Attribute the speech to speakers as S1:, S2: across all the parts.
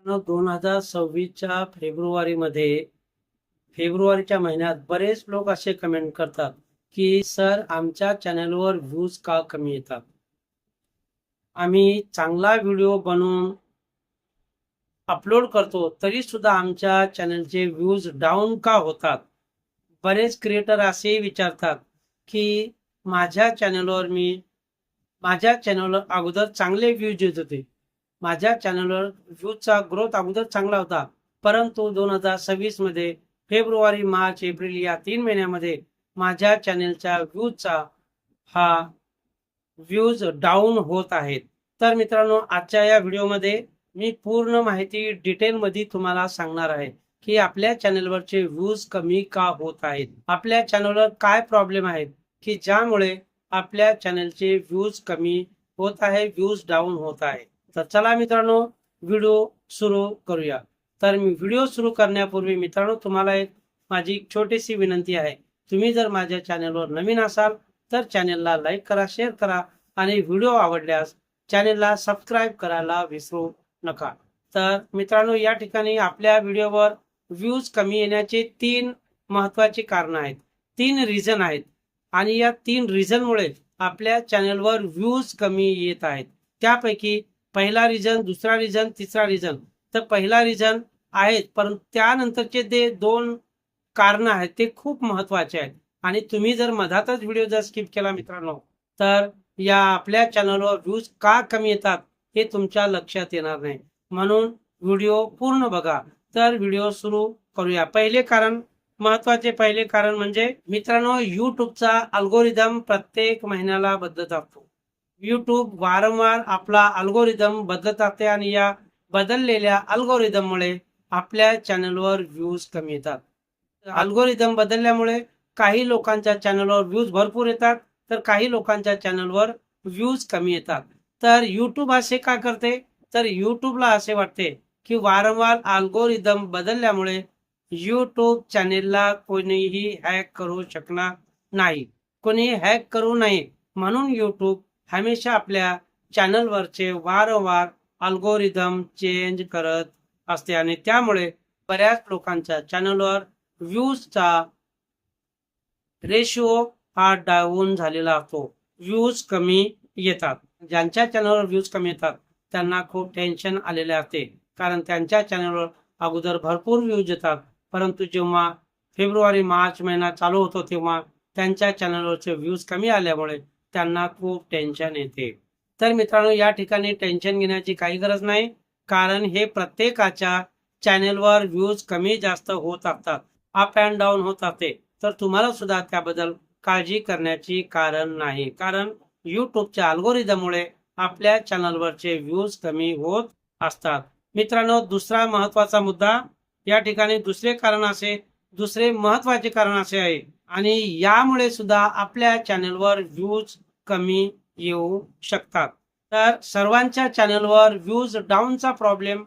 S1: 2026च्या फेब्रुवारीच्या महिन्यात बरेच लोक असे कमेंट करतात की सर आमच्या चॅनलवर व्ह्यूज का कमी येतात. आम्ही चांगला व्हिडिओ बनवून अपलोड करतो तरी सुद्धा आमच्या चॅनलचे व्ह्यूज डाऊन का होतात. बरेच क्रिएटर असेही विचारतात की माझ्या चॅनलवर अगोदर चांगले व्ह्यूज येत होते, माझ्या चॅनलवर व्ह्यूजचा ग्रोथ अगोदर चांगला होता, परंतु 2026 मध्ये फेब्रुवारी, मार्च, एप्रिल या 3 महिन्यामध्ये माझ्या चॅनलच्या व्ह्यूज डाऊन होत आहेत. तर मित्रांनो, आजच्या या व्हिडिओमध्ये मी पूर्ण माहिती डिटेलमध्ये तुम्हाला सांगणार आहे की आपल्या चॅनलवरचे व्ह्यूज कमी का होत आहेत, आपल्या चॅनलवर काय प्रॉब्लेम आहेत की ज्यामुळे आपल्या चॅनलचे व्ह्यूज कमी होत आहे, व्ह्यूज डाऊन होत आहे. तर चला मित्रांनो, व्हिडिओ सुरू करूया. तर मी व्हिडिओ सुरू करण्यापूर्वी मित्रांनो, तुम्हाला एक माझी छोटीशी विनंती आहे. तुम्ही जर माझ्या चॅनलवर नवीन असाल तर चॅनलला लाईक करा, शेअर करा आणि व्हिडिओ आवडल्यास चॅनलला सबस्क्राईब करायला विसरू नका. तर मित्रांनो, या ठिकाणी आपल्या व्हिडिओवर व्ह्यूज कमी येण्याचे 3 महत्त्वाचे कारण आहेत, 3 रिझन आहेत आणि या 3 रिझनमुळे आपल्या चॅनलवर व्ह्यूज कमी येत आहेत. त्यापैकी पहिला रिझन, दुसरा रिझन, तिसरा रिझन. तर पहिला रिझन आहेत, परंतु त्यानंतरचे जे 2 कारण आहेत ते खूप महत्त्वाचे आहेत आणि तुम्ही जर मधातच व्हिडिओ जर स्किप केला मित्रांनो, तर या आपल्या चॅनलवर व्ह्यूज का कमी येतात हे तुमच्या लक्षात येणार नाही. म्हणून व्हिडिओ पूर्ण बघा. तर व्हिडिओ सुरू करूया. पहिले कारण म्हणजे मित्रांनो, युट्यूबचा अल्गोरिदम प्रत्येक महिन्याला बदलत असतो. युट्यूब वारंवार आपला अल्गोरिदम बदलत असते आणि या बदललेल्या अल्गोरिदममुळे आपल्या चॅनलवर व्ह्यूज कमी येतात. अल्गोरिदम बदलल्यामुळे काही लोकांच्या चॅनलवर व्ह्यूज भरपूर येतात तर काही लोकांच्या चॅनलवर व्ह्यूज कमी येतात. तर युट्यूब असे का करते? तर युट्यूबला असे वाटते की वारंवार अल्गोरिदम बदलल्यामुळे युट्यूब चॅनेलला कोणीही हॅक करू शकणार नाही, कोणीही हॅक करू नये, म्हणून युट्यूब हमेशा आपल्या चॅनलवरचे वारंवार अल्गोरिदम चेंज करत असते आणि त्यामुळे बऱ्याच लोकांच्या चॅनलवर व्ह्यूजचा रेशिओ हा डाऊन झालेला असतो, व्ह्यूज कमी येतात. ज्यांच्या चॅनलवर व्ह्यूज कमी येतात त्यांना खूप टेन्शन आलेले असते, कारण त्यांच्या चॅनलवर अगोदर भरपूर व्ह्यूज येतात, परंतु जेव्हा फेब्रुवारी मार्च महिना चालू होतो तेव्हा त्यांच्या चॅनलवरचे व्ह्यूज कमी आल्यामुळे त्यांना खूप टेन्शन येते. तर मित्रांनो, या ठिकाणी टेन्शन घेण्याची काही गरज नाही, कारण हे प्रत्येकाच्या चॅनलवर व्ह्यूज कमी जास्त होत असतात, अप अँड डाऊन होत असते. तर तुम्हाला सुद्धा त्याबद्दल काळजी करण्याची कारण नाही, कारण युट्यूबच्या अल्गोरिदममुळे आपल्या चॅनलवरचे व्ह्यूज कमी होत असतात. मित्रांनो, दुसरा महत्त्वाचा मुद्दा या ठिकाणी दुसरे महत्त्वाचे कारण असे आहे आणि यामुळे सुद्धा आपल्या चॅनलवर व्ह्यूज कमी येऊ शकतात. तर सर्वांच्या चॅनलवर व्ह्यूज डाऊनचा प्रॉब्लेम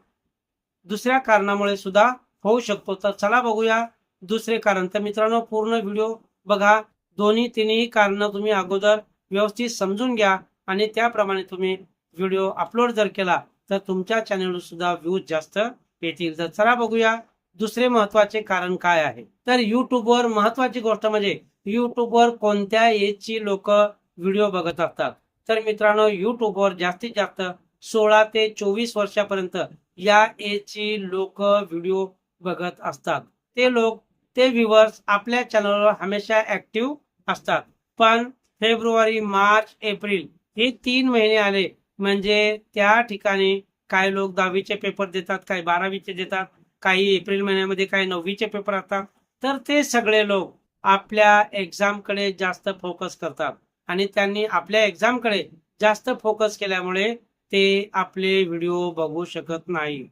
S1: दुसऱ्या कारणामुळे सुद्धा होऊ शकतो. तर चला बघूया दुसरे कारण. तर मित्रांनो, पूर्ण व्हिडिओ बघा. तिन्ही कारण तुम्ही अगोदर व्यवस्थित समजून घ्या आणि त्याप्रमाणे तुम्ही व्हिडिओ अपलोड जर केला तर तुमच्या चॅनलवर सुद्धा व्ह्यूज जास्त येतील. तर चला बघूया दुसरे महत्त्वाचे कारण काय आहे. तर युट्यूबवर महत्त्वाची गोष्ट म्हणजे युट्यूबवर कोणत्या एजची लोक व्हिडिओ बघत असतात. तर मित्रांनो, युट्यूबवर जास्तीत जास्त 16 ते 24 वर्षापर्यंत या एजची लोक व्हिडिओ बघत असतात. ते व्ह्यूअर्स आपल्या चॅनलवर हमेशा ऍक्टिव्ह असतात. पण फेब्रुवारी, मार्च, एप्रिल हे 3 महिने आले म्हणजे त्या ठिकाणी काही लोक 10वीचे पेपर देतात, काही 12वीचे देतात, काही एप्रिल महिन्यामध्ये काही 9वीचे पेपर असतात. तर ते सगळे लोक आपल्या एक्झामकडे जास्त फोकस करतात आणि त्यांनी आपल्या एक्झामकडे जास्त फोकस केल्यामुळे ते आपले व्हिडिओ बघू शकत नाही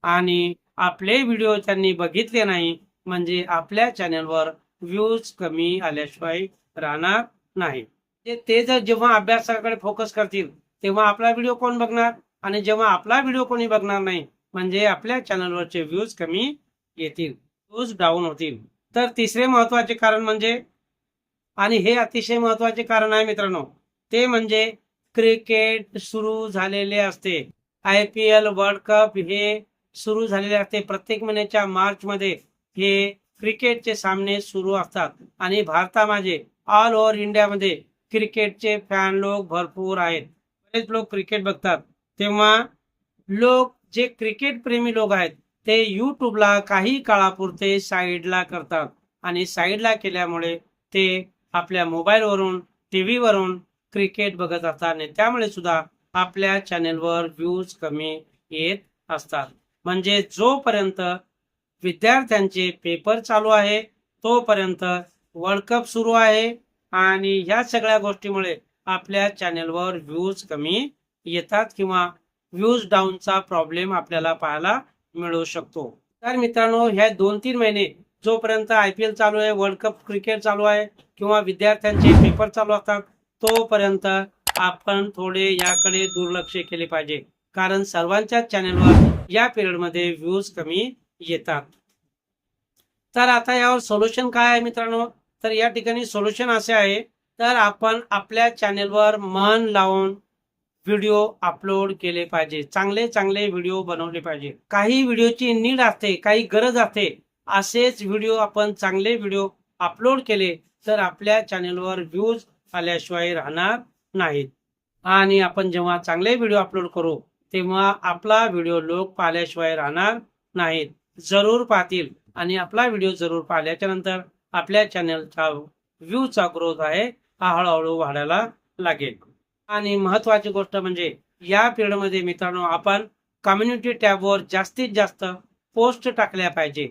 S1: आणि आपले व्हिडिओ त्यांनी बघितले नाही म्हणजे आपल्या चॅनलवर व्ह्यूज कमी आल्याशिवाय राहणार नाही. ते जर जेव्हा अभ्यासाकडे फोकस करतील तेव्हा आपला व्हिडिओ कोण बघणार आणि जेव्हा आपला व्हिडिओ कोणी बघणार नाही म्हणजे आपल्या चॅनलवरचे व्ह्यूज कमी येतील, व्ह्यूज डाऊन होतील. तर तिसरे महत्त्वाचे कारण म्हणजे, आणि हे अतिशय महत्त्वाचे कारण आहे मित्रांनो, ते म्हणजे क्रिकेट सुरू झालेले असते. IPL, वर्ल्ड कप हे सुरू झालेले असते. प्रत्येक महिन्याच्या मार्चमध्ये हे क्रिकेटचे सामने सुरू असतात आणि भारतामध्ये ऑल ओव्हर इंडियामध्ये क्रिकेटचे फॅन लोक भरपूर आहेत. बरेच लोक क्रिकेट बघतात. तेव्हा लोक जे क्रिकेट प्रेमी लोक आहेत ते यूट्यूबला काही काळापुरते साईडला करतात आणि साईडला केल्यामुळे ते आपल्या मोबाईलवरून टीव्हीवरून क्रिकेट बघत असतात आणि त्यामुळे सुद्धा आपल्या चॅनेलवर व्ह्यूज कमी येत असतात. म्हणजे जोपर्यंत विद्यार्थ्यांचे पेपर चालू आहे तोपर्यंत वर्ल्ड कप सुरू आहे आणि ह्या सगळ्या गोष्टीमुळे आपल्या चॅनेलवर व्ह्यूज कमी येतात किंवा व्ह्यूज डाऊनचा प्रॉब्लेम आपल्याला पाहायला मिळू शकतो. तर मित्रांनो, ह्या 2-3 महिने जोपर्यंत IPL चालू आहे, वर्ल्ड कप क्रिकेट चालू आहे किंवा विद्यार्थ्यांचे पेपर चालू असतात तोपर्यंत आपण थोडे याकडे दुर्लक्ष केले पाहिजे, कारण सर्वांच्याच चॅनेलवर या पिरियडमध्ये व्ह्यूज कमी येतात. तर आता यावर सोल्युशन काय आहे मित्रांनो? तर या ठिकाणी सोल्युशन असे आहे, तर आपण आपल्या चॅनेलवर मन लावून व्हिडिओ अपलोड केले पाहिजे. चांगले चांगले व्हिडिओ बनवले पाहिजे. काही व्हिडिओची नीड असते, काही गरज असते. असेच व्हिडिओ आपण चांगले व्हिडिओ अपलोड केले तर आपल्या चॅनेलवर व्ह्यूज आल्याशिवाय राहणार नाहीत. आणि आपण जेव्हा चांगले व्हिडिओ अपलोड करू तेव्हा आपला व्हिडिओ लोक पाहिल्याशिवाय राहणार नाहीत, जरूर पाहतील आणि आपला व्हिडिओ जरूर पाहिल्याच्या नंतर आपल्या चॅनलचा व्ह्यूचा ग्रोथ आहे हा हळूहळू वाढायला लागेल. आणि महत्वाची गोष्ट म्हणजे या पिरियडमध्ये मित्रांनो आपण कम्युनिटी टॅबवर जास्तीत जास्त पोस्ट टाकल्या पाहिजे,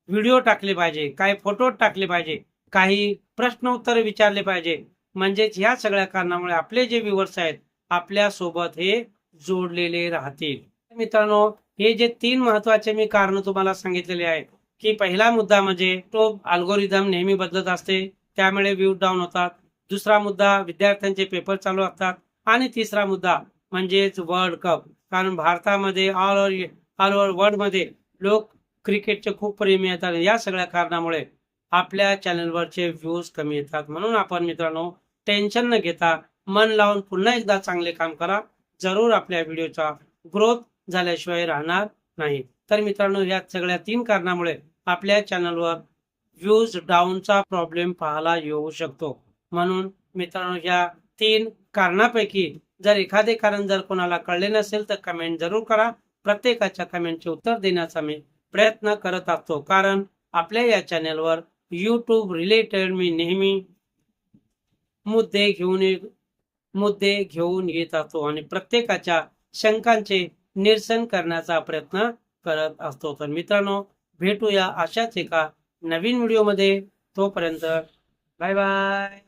S1: व्हिडिओ टाकले पाहिजे, काही फोटो टाकले पाहिजे, काही प्रश्न उत्तर विचारले पाहिजे. म्हणजेच ह्या सगळ्या कारणामुळे आपले जे व्ह्यूअर्स आहेत आपल्या सोबत हे जोडलेले राहतील. मित्रांनो, हे जे 3 महत्वाचे मी कारण तुम्हाला सांगितलेले आहेत की पहिला मुद्दा म्हणजे तो अल्गोरिदम नेहमी बदलत असते, त्यामुळे व्ह्यू डाऊन होतात. दुसरा मुद्दा विद्यार्थ्यांचे पेपर चालू असतात आणि तिसरा मुद्दा म्हणजेच वर्ल्ड कप, कारण भारतामध्ये ऑल ओव्हर वर्ल्डमध्ये लोक क्रिकेटचे खूप प्रेमी आहेत आणि या सगळ्या कारणामुळे आपल्या चॅनलवरचे व्ह्यूज कमी येतात. म्हणून आपण मित्रांनो टेन्शन न घेता मन लावून पुन्हा एकदा चांगले काम करा, जरूर आपल्या व्हिडिओचा ग्रोथ झाल्याशिवाय राहणार नाही. तर मित्रांनो, या सगळ्या 3 कारणामुळे आपल्या चॅनलवर व्ह्यूज डाऊनचा प्रॉब्लेम पाहायला येऊ शकतो. म्हणून मित्रांनो, या 3 कारणापैकी जर एखादे कारण जर कोणाला कळले नसेल तर कमेंट जरूर करा. प्रत्येकाच्या कमेंटचे उत्तर देण्याचा मी प्रयत्न करत असतो, कारण आपल्या या चॅनलवर यूट्यूब रिलेटेड मी नेहमी मुद्दे घेऊन येत असतो आणि प्रत्येकाच्या शंकांचे निरसन करण्याचा प्रयत्न करत असतो. तर मित्रांनो, भेटूया अशाच एका नवीन व्हिडिओमध्ये. तोपर्यंत बाय बाय.